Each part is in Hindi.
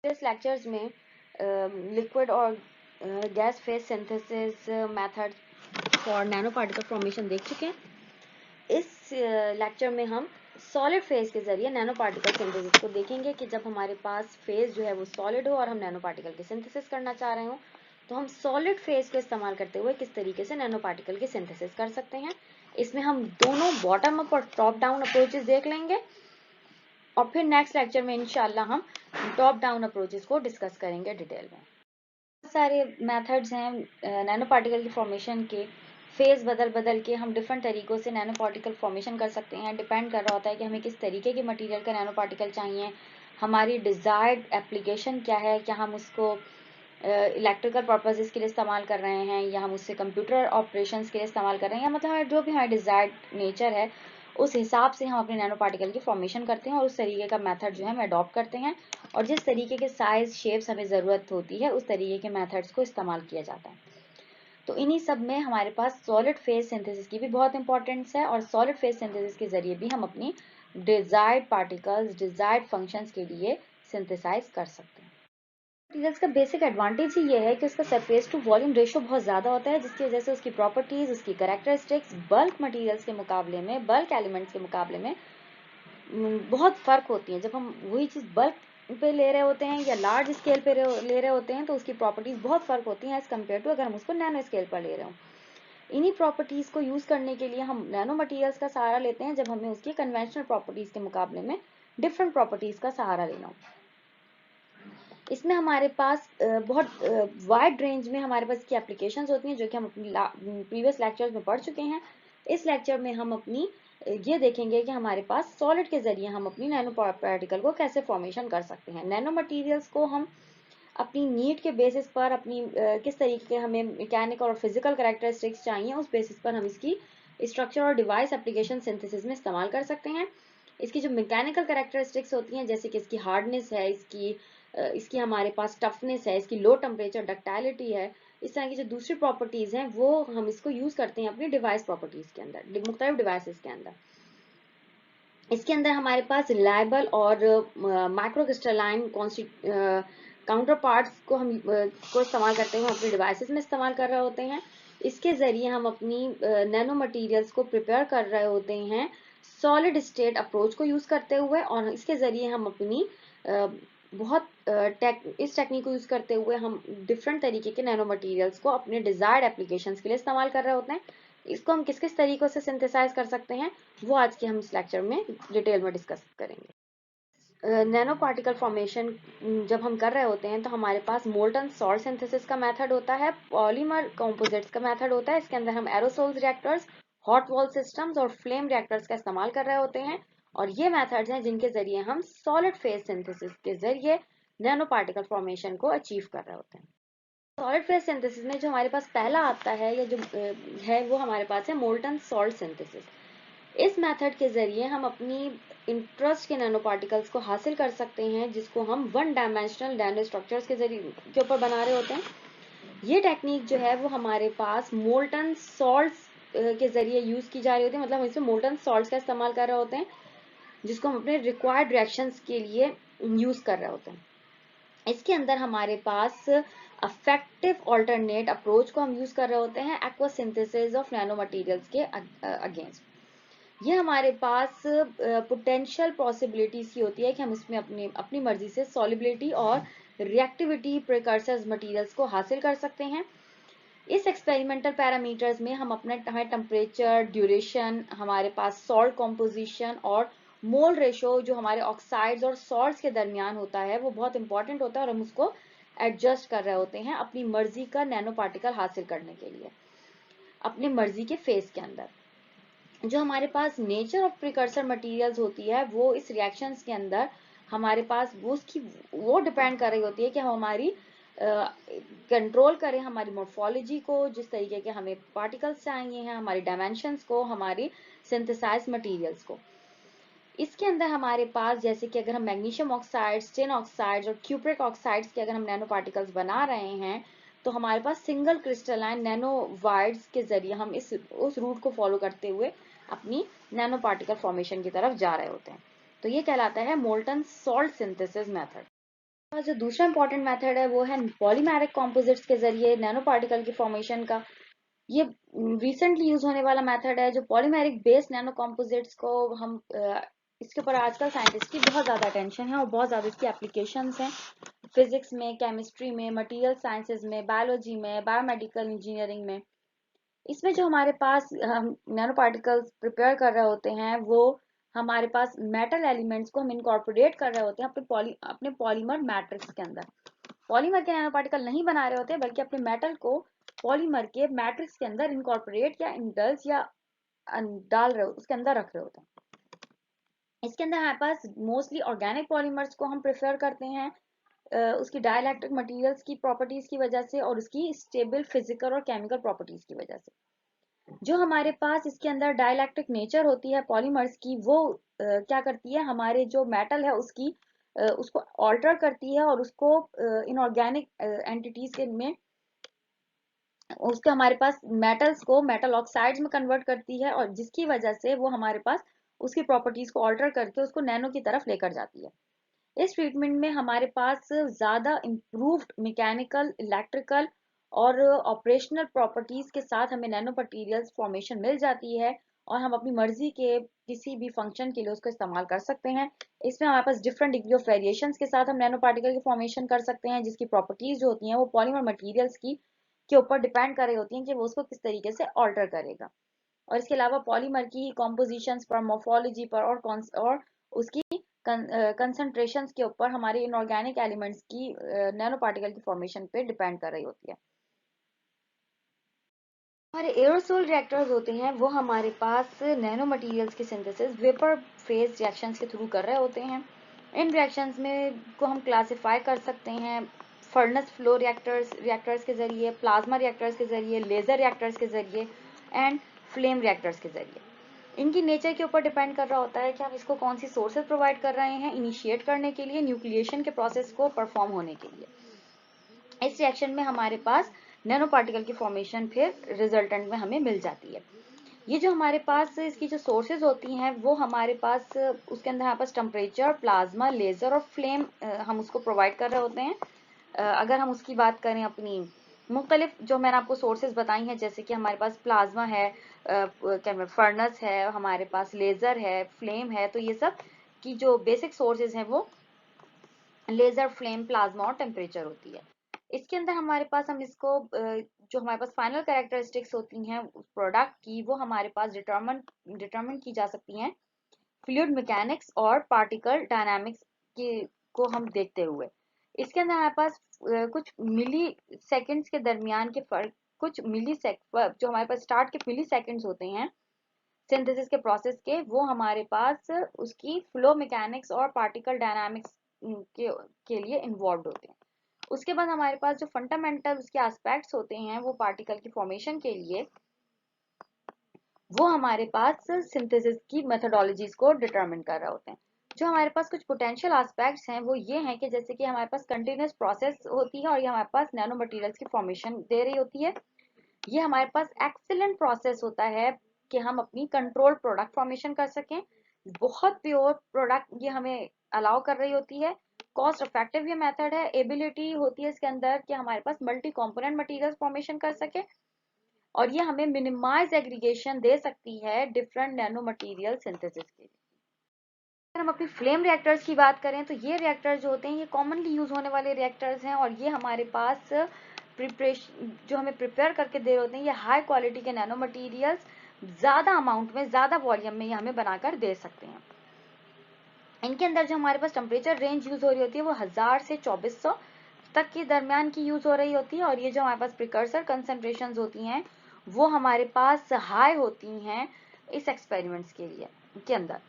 इस लेक्चर्स में लिक्विड और gas phase synthesis method for nano particle formation देख चुके हैं। इस लेक्चर में हम सॉलिड फेज के जरिए नैनो पार्टिकल सिंथेसिस को देखेंगे कि जब हमारे पास फेज जो है वो सॉलिड हो और हम नैनो पार्टिकल की सिंथेसिस करना चाह रहे हो तो हम सॉलिड फेज को इस्तेमाल करते हुए किस तरीके से नैनो पार्टिकल की सिंथेसिस कर सकते हैं। इसमें हम दोनों बॉटम अप और टॉप डाउन अप्रोचेस देख लेंगे और फिर नेक्स्ट लेक्चर में इंशाल्लाह हम टॉप डाउन अप्रोचेस को डिस्कस करेंगे डिटेल में। बहुत सारे मेथड्स हैं नैनो पार्टिकल की फॉर्मेशन के। फेज बदल बदल के हम डिफरेंट तरीकों से नैनो पार्टिकल फॉर्मेशन कर सकते हैं। डिपेंड कर रहा होता है कि हमें किस तरीके के मटेरियल का नैनो पार्टिकल चाहिए, हमारी डिजायर्ड एप्लीकेशन क्या है, क्या हम उसको इलेक्ट्रिकल पर्पसेस के लिए इस्तेमाल कर रहे हैं या हम उससे कंप्यूटर ऑपरेशंस के लिए इस्तेमाल कर रहे हैं, या मतलब जो भी हमारा डिजायर्ड नेचर है उस हिसाब से हम अपने नैनो पार्टिकल की फॉर्मेशन करते हैं और उस तरीके का मेथड जो है हम अडॉप्ट करते हैं और जिस तरीके के साइज शेप्स हमें ज़रूरत होती है उस तरीके के मेथड्स को इस्तेमाल किया जाता है। तो इन्हीं सब में हमारे पास सॉलिड फेज सिंथेसिस की भी बहुत इंपॉर्टेंस है और सॉलिड फेज सिंथेसिस के जरिए भी हम अपनी डिजायर्ड पार्टिकल्स डिजायर्ड फंक्शंस के लिए सिंथेसाइज कर सकते हैं। मटीरियल्स का बेसिक एडवांटेज ही ये है कि उसका सरफेस टू वॉल्यूम रेशो बहुत ज़्यादा होता है, जिसकी वजह से उसकी प्रॉपर्टीज, उसकी कैरेक्टरिस्टिक्स बल्क मटीरियल्स के मुकाबले में, बल्क एलिमेंट्स के मुकाबले में बहुत फ़र्क होती हैं। जब हम वही चीज़ बल्क पे ले रहे होते हैं या लार्ज स्केल पे ले रहे होते हैं तो उसकी प्रॉपर्टीज़ बहुत फ़र्क होती हैं एज़ कम्पेयर टू अगर हम उसको नैनो स्केल पर ले रहे हों। इन्हीं प्रॉपर्टीज़ को यूज़ करने के लिए हम नैनो मटीरियल्स का सहारा लेते हैं जब हमें उसकी कन्वेंशनल प्रॉपर्टीज़ के मुकाबले में डिफरेंट प्रॉपर्टीज़ का सहारा लेना हो। इसमें हमारे पास बहुत वाइड रेंज में हमारे पास की एप्लीकेशंस होती हैं जो कि हम अपनी प्रीवियस लेक्चर्स में पढ़ चुके हैं। इस लेक्चर में हम अपनी ये देखेंगे कि हमारे पास सॉलिड के जरिए हम अपनी नैनो पार्टिकल को कैसे फॉर्मेशन कर सकते हैं। नैनो मटेरियल्स को हम अपनी नीड के बेसिस पर अपनी किस तरीके के हमें मैकेनिकल और फिजिकल कैरेक्टरिस्टिक्स चाहिए उस बेसिस पर हम इसकी स्ट्रक्चर और डिवाइस एप्लीकेशन सिंथेसिस में इस्तेमाल कर सकते हैं। इसकी जो मैकेनिकल कैरेक्टरिस्टिक्स होती हैं जैसे कि इसकी हार्डनेस है, इसकी हमारे पास टफनेस है, इसकी लो टेम्परेचर डक्टाइलिटी है, इस तरह की जो दूसरी प्रॉपर्टीज हैं वो हम इसको यूज करते हैं अपनी डिवाइस प्रॉपर्टीज के अंदर, मुख्तलिफ डिवाइसेस के अंदर। इसके अंदर हमारे पास रिलायबल और माइक्रो क्रिस्टलाइन काउंटर पार्ट्स को हम को इस्तेमाल करते हुए अपने डिवाइसेस में इस्तेमाल कर रहे होते हैं। इसके जरिए हम अपनी नैनो मटेरियल्स को प्रिपेयर कर रहे होते हैं सॉलिड स्टेट अप्रोच को यूज करते हुए, और इसके जरिए हम अपनी इस टेक्निक को यूज करते हुए हम डिफरेंट तरीके के नैनो मटेरियल्स को अपने डिजायर्ड एप्लीकेशंस के लिए इस्तेमाल कर रहे होते हैं। इसको हम किस किस तरीकों से सिंथेसाइज कर सकते हैं वो आज के हम इस लेक्चर में डिटेल में डिस्कस करेंगे। नैनो पार्टिकल फॉर्मेशन जब हम कर रहे होते हैं तो हमारे पास मोल्टन सॉल्ट सिंथेसिस का मेथड होता है, पॉलीमर कंपोजिट्स का मेथड होता है। इसके अंदर हम aerosols reactors, hot wall systems और फ्लेम रिएक्टर्स का इस्तेमाल कर रहे होते हैं और ये मेथड्स हैं जिनके जरिए हम सॉलिड फेज सिंथेसिस के जरिए नैनो पार्टिकल फॉर्मेशन को अचीव कर रहे होते हैं। सॉलिड फेज सिंथेसिस में जो हमारे पास पहला आता है या जो है वो हमारे पास है मोल्टन सॉल्ट सिंथेसिस। इस मेथड के जरिए हम अपनी इंटरेस्ट के नैनो पार्टिकल्स को हासिल कर सकते हैं जिसको हम वन डायमेंशनल नैनो स्ट्रक्चर्स के जरिए के ऊपर बना रहे होते हैं। ये टेक्निक जो है वो हमारे पास मोल्टन सॉल्ट्स के जरिए यूज की जा रही होती है, मतलब हम इसमें मोल्टन सॉल्ट्स का इस्तेमाल कर रहे होते हैं जिसको हम अपने रिक्वायर्ड रिएक्शंस के लिए यूज कर रहे होते हैं। इसके अंदर हमारे पास अफेक्टिव ऑल्टरनेट अप्रोच को हम यूज कर रहे होते हैं aqua synthesis of nano materials के अगेंस्ट। ये हमारे पास पोटेंशियल पॉसिबिलिटीज की होती है कि हम इसमें अपनी मर्जी से सॉलिबिलिटी और रिएक्टिविटी प्रिकर्सर्स मटेरियल्स को हासिल कर सकते हैं। इस एक्सपेरिमेंटल पैरामीटर्स में हम हमारे टेम्परेचर, ड्यूरेशन, हमारे पास सॉल्ट कॉम्पोजिशन और मोल रेशो जो हमारे ऑक्साइड्स और सॉल्ट्स के दरमियान होता है वो बहुत इंपॉर्टेंट होता है और हम उसको एडजस्ट कर रहे होते हैं अपनी मर्जी का नैनो पार्टिकल हासिल करने के लिए अपनी मर्जी के फेज के अंदर। जो हमारे पास नेचर ऑफ प्रिकर्सर मटेरियल्स होती है वो इस रिएक्शंस के अंदर हमारे पास वो डिपेंड कर रही होती है कि हम हमारी कंट्रोल करें हमारी मॉर्फोलॉजी को, जिस तरीके के हमें पार्टिकल्स चाहिए हैं, हमारी डायमेंशंस को, हमारी सिंथेसाइज मटेरियल्स को। इसके अंदर हमारे पास जैसे कि अगर हम मैग्नीशियम ऑक्साइड्स, टिन ऑक्साइड्स और क्यूप्रिक ऑक्साइड्स के अगर हम नैनो पार्टिकल्स बना रहे हैं तो हमारे पास सिंगल क्रिस्टलाइन नैनो वाइड्स के जरिए हम उस रूट को फॉलो करते हुए अपनी नैनो पार्टिकल फॉर्मेशन की तरफ जा रहे होते हैं। तो ये कहलाता है मोल्टन सॉल्ट सिंथेसिस मेथड। जो दूसरा इंपॉर्टेंट मेथड है वो है पॉलीमेरिक कंपोजिट्स के जरिए नैनो पार्टिकल की फॉर्मेशन का। ये रिसेंटली यूज होने वाला मेथड है। जो पॉलीमेरिक बेस्ड नैनो कंपोजिट्स को हम इसके ऊपर आजकल साइंटिस्ट की बहुत ज़्यादा अटेंशन है और बहुत ज़्यादा इसकी एप्लीकेशंस हैं फिजिक्स में, केमिस्ट्री में, मटेरियल साइंसेज में, बायोलॉजी में, बायोमेडिकल इंजीनियरिंग में। इसमें जो हमारे पास हम नैनो पार्टिकल्स प्रिपेयर कर रहे होते हैं वो हमारे पास मेटल एलिमेंट्स को हम इनकॉर्पोरेट कर रहे होते हैं अपने पॉलीमर मैट्रिक्स के अंदर। पॉलीमर के नैनो पार्टिकल नहीं बना रहे होते बल्कि अपने मेटल को पॉलीमर के मैट्रिक्स के अंदर इनकॉर्पोरेट या इंडल्ज या डाल रहे उसके अंदर रख रहे होते हैं। इसके अंदर हमारे पास मोस्टली ऑर्गेनिक पॉलीमर्स को हम प्रेफर करते हैं उसकी डाइलेक्ट्रिक मटेरियल्स की प्रॉपर्टीज की वजह से और उसकी स्टेबल फिजिकल और केमिकल प्रॉपर्टीज की वजह से। जो हमारे पास इसके अंदर डाइलेक्ट्रिक नेचर होती है पॉलीमर्स की वो क्या करती है, हमारे जो मेटल है उसको ऑल्टर करती है और उसको इनऑर्गेनिक एंटिटीज के में उसके हमारे पास मेटल्स को मेटल ऑक्साइड्स में कन्वर्ट करती है और जिसकी वजह से वो हमारे पास उसकी प्रॉपर्टीज को ऑल्टर करके उसको नैनो की तरफ लेकर जाती है। इस ट्रीटमेंट में हमारे पास ज़्यादा इम्प्रूव्ड मैकेनिकल, इलेक्ट्रिकल और ऑपरेशनल प्रॉपर्टीज के साथ हमें नैनो मटेरियल्स फॉर्मेशन मिल जाती है और हम अपनी मर्जी के किसी भी फंक्शन के लिए उसको इस्तेमाल कर सकते हैं। इसमें हमारे पास डिफरेंट डिग्री ऑफ वेरिएशंस के साथ हम नैनो पार्टिकल की फॉर्मेशन कर सकते हैं जिसकी प्रॉपर्टीज जो होती हैं वो पॉलीमर मटेरियल्स की के ऊपर डिपेंड कर रही होती हैं कि वो उसको किस तरीके से ऑल्टर करेगा। और इसके अलावा पॉलीमर की कॉम्पोजिशंस पर, मॉर्फोलॉजी पर और उसकी कंसंट्रेशंस के ऊपर हमारे इनऑर्गेनिक एलिमेंट्स की नैनो पार्टिकल की फॉर्मेशन पे डिपेंड कर रही होती है। हमारे एरोसोल रिएक्टर्स होते हैं वो हमारे पास नैनो मटेरियल्स की सिंथेसिस वेपर फेज रिएक्शंस के थ्रू कर रहे होते हैं। इन रिएक्शंस में को हम क्लासिफाई कर सकते हैं फर्नेस फ्लो रिएक्टर्स के जरिए, प्लाज्मा रिएक्टर्स के जरिए, लेजर रिएक्टर्स के जरिए एंड फ्लेम रिएक्टर्स के जरिए। इनकी नेचर के ऊपर डिपेंड कर रहा होता है कि हम इसको कौन सी सोर्सेज प्रोवाइड कर रहे हैं इनिशिएट करने के लिए, न्यूक्लिएशन के प्रोसेस को परफॉर्म होने के लिए। इस रिएक्शन में हमारे पास नैनो पार्टिकल की फॉर्मेशन फिर रिजल्टेंट में हमें मिल जाती है। ये जो हमारे पास इसकी जो सोर्सेज होती हैं वो हमारे पास उसके अंदर हमारे पास टेम्परेचर, प्लाज्मा, लेजर और फ्लेम हम उसको प्रोवाइड कर रहे होते हैं। अगर हम उसकी बात करें अपनी मुख्तलिफ जो मैंने आपको सोर्सेज बताई हैं जैसे कि हमारे पास प्लाज्मा है, क्या फर्नेस है, हमारे पास लेजर है, फ्लेम है, तो ये सब की जो बेसिक सोर्सेज हैं वो लेजर, फ्लेम, प्लाज्मा और टेम्परेचर होती है। इसके अंदर हमारे पास हम इसको जो हमारे पास फाइनल कैरेक्टरिस्टिक्स होती हैं उस प्रोडक्ट की वो हमारे पास डिटरमिन की जा सकती हैं फ्लूइड मैकेनिक्स और पार्टिकल डायनामिक्स के को हम देखते हुए। इसके अंदर हमारे पास कुछ मिली सेकेंड्स के दरमियान के फर्क, कुछ जो हमारे पास स्टार्ट के मिली सेकेंड्स होते हैं सिंथेसिस के प्रोसेस के, वो हमारे पास उसकी फ्लो मैकेनिक्स और पार्टिकल डायनामिक्स के लिए इन्वॉल्व होते हैं। उसके बाद हमारे पास जो फंडामेंटल उसके एस्पेक्ट्स होते हैं वो पार्टिकल की फॉर्मेशन के लिए वो हमारे पास सिंथेसिस की मेथोडोलॉजीज को डिटरमिन कर रहे होते हैं। जो हमारे पास कुछ पोटेंशियल एस्पेक्ट्स हैं वो ये हैं कि जैसे कि हमारे पास कंटिन्यूस प्रोसेस होती है और ये हमारे पास नैनो मटेरियल्स की फॉर्मेशन दे रही होती है। ये हमारे पास एक्सीलेंट प्रोसेस होता है कि हम अपनी कंट्रोल प्रोडक्ट फॉर्मेशन कर सकें। बहुत प्योर प्रोडक्ट ये हमें अलाउ कर रही होती है। कॉस्ट इफेक्टिव ये मेथड है। एबिलिटी होती है इसके अंदर कि हमारे पास मल्टी कंपोनेंट मटेरियल्स फॉर्मेशन कर सके और ये हमें मिनिमाइज एग्रीगेशन दे सकती है डिफरेंट नैनो मटेरियल सिंथेसिस के लिए। अगर हम अपनी फ्लेम रिएक्टर्स की बात करें तो ये रिएक्टर्स जो होते हैं ये कॉमनली यूज होने वाले रिएक्टर्स हैं और ये हमारे पास प्रिपरेशन जो हमें प्रिपेयर करके दे रहे होते हैं ये हाई क्वालिटी के नैनो मटेरियल्स ज़्यादा अमाउंट में, ज़्यादा वॉल्यूम में ये हमें बनाकर दे सकते हैं। इनके अंदर जो हमारे पास टेम्परेचर रेंज यूज हो रही होती है वो 1000 से 2400 तक के दरमियान की यूज हो रही होती है और ये जो हमारे पास प्रिकर्सर कंसंट्रेशंस होती हैं वो हमारे पास हाई होती हैं इस एक्सपेरिमेंट्स के लिए के अंदर।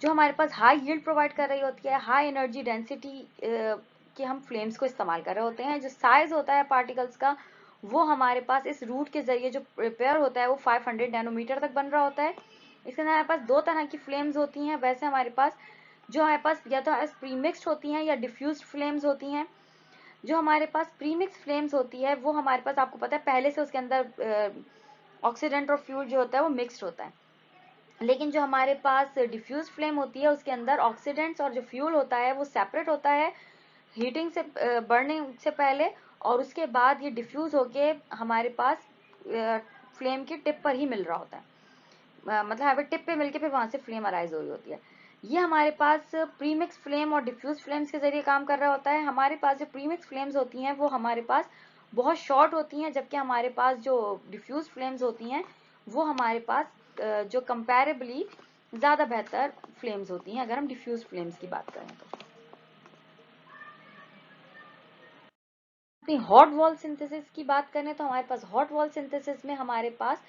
जो हमारे पास हाई यील्ड प्रोवाइड कर रही होती है, हाई एनर्जी डेंसिटी के हम फ्लेम्स को इस्तेमाल कर रहे होते हैं। जो साइज होता है पार्टिकल्स का वो हमारे पास इस रूट के जरिए जो प्रिपेयर होता है वो 500 नैनोमीटर तक बन रहा होता है। इसके अंदर हमारे पास दो तरह की फ्लेम्स होती हैं। वैसे हमारे पास जो हमारे पास या तो प्रीमिक्स्ड होती हैं या डिफ्यूज्ड फ्लेम्स होती हैं। जो हमारे पास प्रीमिक्स फ्लेम्स होती है वो हमारे पास आपको पता है पहले से उसके अंदर ऑक्सीडेंट और फ्यूल जो होता है वो मिक्स्ड होता है। लेकिन जो हमारे पास डिफ्यूज फ्लेम होती है उसके अंदर ऑक्सीडेंट्स और जो फ्यूल होता है वो सेपरेट होता है। हीटिंग से बढ़ने से पहले और उसके बाद ये डिफ्यूज होके हमारे पास फ्लेम की टिप पर ही मिल रहा होता है, मतलब यहाँ पे टिप पे मिलके फिर वहां से फ्लेम अराइज हो रही होती है। ये हमारे पास प्रीमिक्स फ्लेम और डिफ्यूज फ्लेम्स के जरिए काम कर रहा होता है। हमारे पास जो प्रीमिक्स फ्लेम्स होती हैं वो हमारे पास बहुत शॉर्ट होती हैं, जबकि हमारे पास जो डिफ्यूज फ्लेम्स होती हैं वो हमारे पास जो कंपैरेबली ज़्यादा बेहतर फ्लेम्स होती हैं अगर हम डिफ्यूज फ्लेम्स की बात करें तो। अपनी हॉट वॉल सिंथेसिस की बात करें तो हमारे पास हॉट वॉल सिंथेसिस में हमारे पास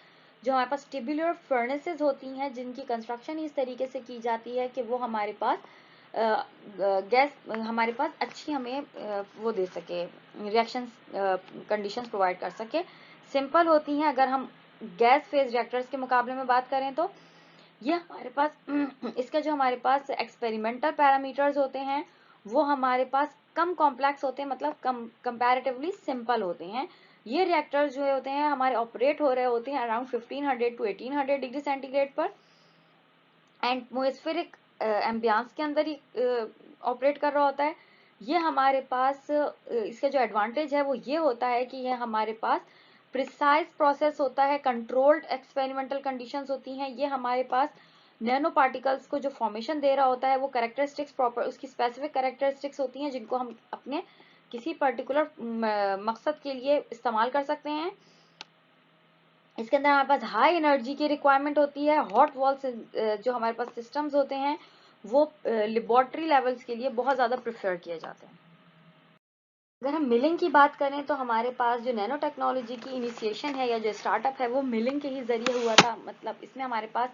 जो हमारे पास ट्यूबुलर फर्नेसेस होती हैं जिनकी कंस्ट्रक्शन इस तरीके से की जाती है कि वो हमारे पास गैस हमारे पास अच्छी हमें वो दे सके, रिएक्शंस कंडीशंस प्रोवाइड कर सके, सिंपल होती हैं। अगर हम गैस फेज रिएक्टर्स के मुकाबले में बात करें तो ये हमारे पास इसका जो हमारे पास एक्सपेरिमेंटल पैरामीटर्स होते हैं वो हमारे पास कम कॉम्प्लेक्स होते हैं, मतलब कंपैरेटिवली सिंपल होते हैं। ये रिएक्टर्स जो होते हैं हमारे ऑपरेट हो रहे होते हैं अराउंड 1500 टू 1800 डिग्री सेंटीग्रेड पर एटमॉस्फेरिक एम्बियंस के अंदर ही ऑपरेट कर रहा होता है। ये हमारे पास इसका जो एडवांटेज है वो ये होता है कि ये हमारे पास प्रिसाइज प्रोसेस होता है, कंट्रोल्ड एक्सपेरिमेंटल कंडीशंस होती हैं। ये हमारे पास नैनो पार्टिकल्स को जो फॉर्मेशन दे रहा होता है वो कैरेक्टरिस्टिक्स प्रॉपर उसकी स्पेसिफिक कैरेक्टरिस्टिक्स होती हैं जिनको हम अपने किसी पर्टिकुलर मकसद के लिए इस्तेमाल कर सकते हैं। इसके अंदर हमारे पास हाई एनर्जी की रिक्वायरमेंट होती है। हॉट वॉल जो हमारे पास सिस्टम्स होते हैं वो लेबोरेटरी लेवल्स के लिए बहुत ज़्यादा प्रेफर किए जाते हैं। अगर हम मिलिंग की बात करें तो हमारे पास जो नैनो टेक्नोलॉजी की इनिशिएशन है या जो स्टार्टअप है वो मिलिंग के ही जरिए हुआ था। मतलब इसमें हमारे पास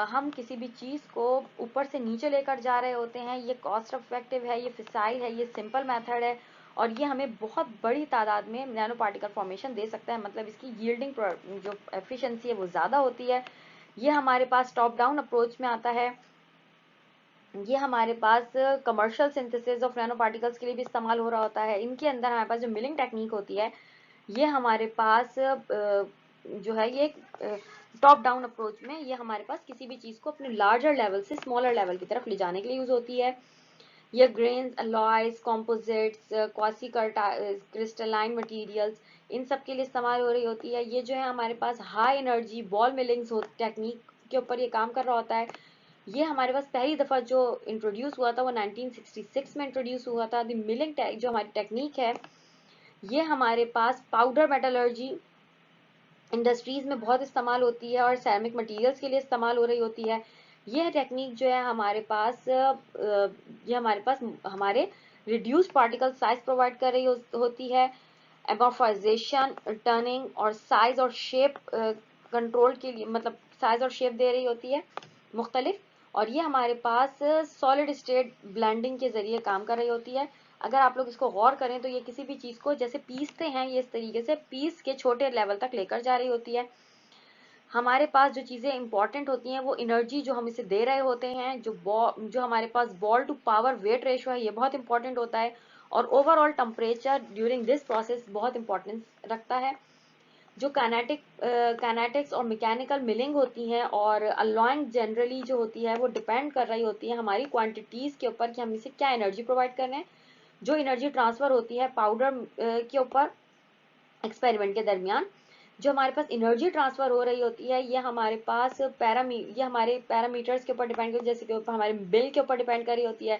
हम किसी भी चीज़ को ऊपर से नीचे लेकर जा रहे होते हैं। ये कॉस्ट इफेक्टिव है, ये फिसाइल है, ये सिंपल मेथड है और ये हमें बहुत बड़ी तादाद में नैनो पार्टिकल फॉर्मेशन दे सकता है। मतलब इसकी यील्डिंग जो एफिशिएंसी है वो ज़्यादा होती है। ये हमारे पास टॉप डाउन अप्रोच में आता है। ये हमारे पास commercial synthesis of nano particles के लिए भी इस्तेमाल हो रहा होता है। इनके अंदर हमारे पास जो मिलिंग टेक्निक होती है ये हमारे पास जो है ये टॉप डाउन अप्रोच में ये हमारे पास किसी भी चीज़ को अपने लार्जर लेवल से स्मॉलर लेवल की तरफ ले जाने के लिए यूज होती है। ये grains, alloys, composites, quasi crystalline materials in सब के लिए इस्तेमाल हो रही होती है। ये जो है हमारे पास high energy ball milling technique के ऊपर ये काम कर रहा होता है। ये हमारे पास पहली दफ़ा जो इंट्रोड्यूस हुआ था वो 1966 में इंट्रोड्यूस हुआ था। द मिलिंग जो हमारी टेक्निक है ये हमारे पास पाउडर मेटलर्जी इंडस्ट्रीज में बहुत इस्तेमाल होती है और सैरामिक मटेरियल्स के लिए इस्तेमाल हो रही होती है। यह टेक्निक जो है हमारे पास ये हमारे पास हमारे रिड्यूस पार्टिकल साइज प्रोवाइड कर रही होती है। एमॉर्फाइजेशन, टर्निंग और साइज और शेप कंट्रोल के लिए, मतलब साइज और शेप दे रही होती है मुख्तलिफ। और ये हमारे पास सॉलिड स्टेट ब्लेंडिंग के जरिए काम कर रही होती है। अगर आप लोग इसको गौर करें तो ये किसी भी चीज़ को जैसे पीसते हैं ये इस तरीके से पीस के छोटे लेवल तक लेकर जा रही होती है। हमारे पास जो चीज़ें इंपॉर्टेंट होती हैं वो एनर्जी जो हम इसे दे रहे होते हैं, जो हमारे पास ball to power weight ratio है ये बहुत इंपॉर्टेंट होता है और overall temperature during this process बहुत इंपॉर्टेंस रखता है। जो कैनेटिक्स और मैकेनिकल मिलिंग होती हैं और अलॉइंग जनरली जो होती है वो डिपेंड कर रही होती है हमारी क्वांटिटीज़ के ऊपर कि हम इसे क्या एनर्जी प्रोवाइड कर रहे हैं। जो एनर्जी ट्रांसफ़र होती है पाउडर के ऊपर एक्सपेरिमेंट के दरमियान जो हमारे पास एनर्जी ट्रांसफ़र हो रही होती है ये हमारे पास ये हमारे पैरामीटर्स के ऊपर डिपेंड कर, जैसे के ऊपर हमारे बिल के ऊपर डिपेंड कर रही होती है।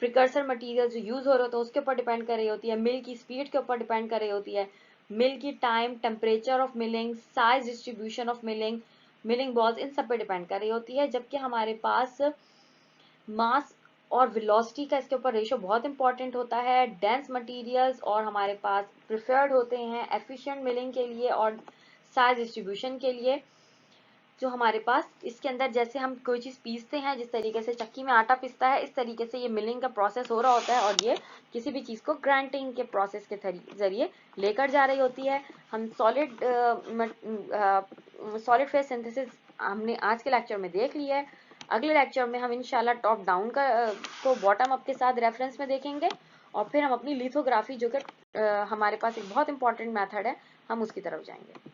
प्रिकर्सर मटेरियल जो यूज़ हो रहे होते हैं उसके ऊपर डिपेंड कर रही होती है। मिल की स्पीड के ऊपर डिपेंड कर रही होती है। मिल की time, temperature of milling, size distribution of milling, milling balls in सब पे डिपेंड कर रही होती है। जबकि हमारे पास मास और वेलोसिटी का इसके ऊपर रेशो बहुत इंपॉर्टेंट होता है। डेंस मटेरियल्स और हमारे पास प्रिफर्ड होते हैं एफिशिएंट मिलिंग के लिए और साइज डिस्ट्रीब्यूशन के लिए। जो हमारे पास इसके अंदर जैसे हम कोई चीज़ पीसते हैं, जिस तरीके से चक्की में आटा पिसता है इस तरीके से ये मिलिंग का प्रोसेस हो रहा होता है और ये किसी भी चीज़ को ग्राइंडिंग के प्रोसेस के जरिए लेकर जा रही होती है। हम सॉलिड फेज सिंथेसिस हमने आज के लेक्चर में देख लिया है। अगले लेक्चर में हम इंशाल्लाह टॉप डाउन का को बॉटम अप के साथ रेफरेंस में देखेंगे और फिर हम अपनी लिथोग्राफी जो कि हमारे पास एक बहुत इंपॉर्टेंट मेथड है हम उसकी तरफ जाएंगे।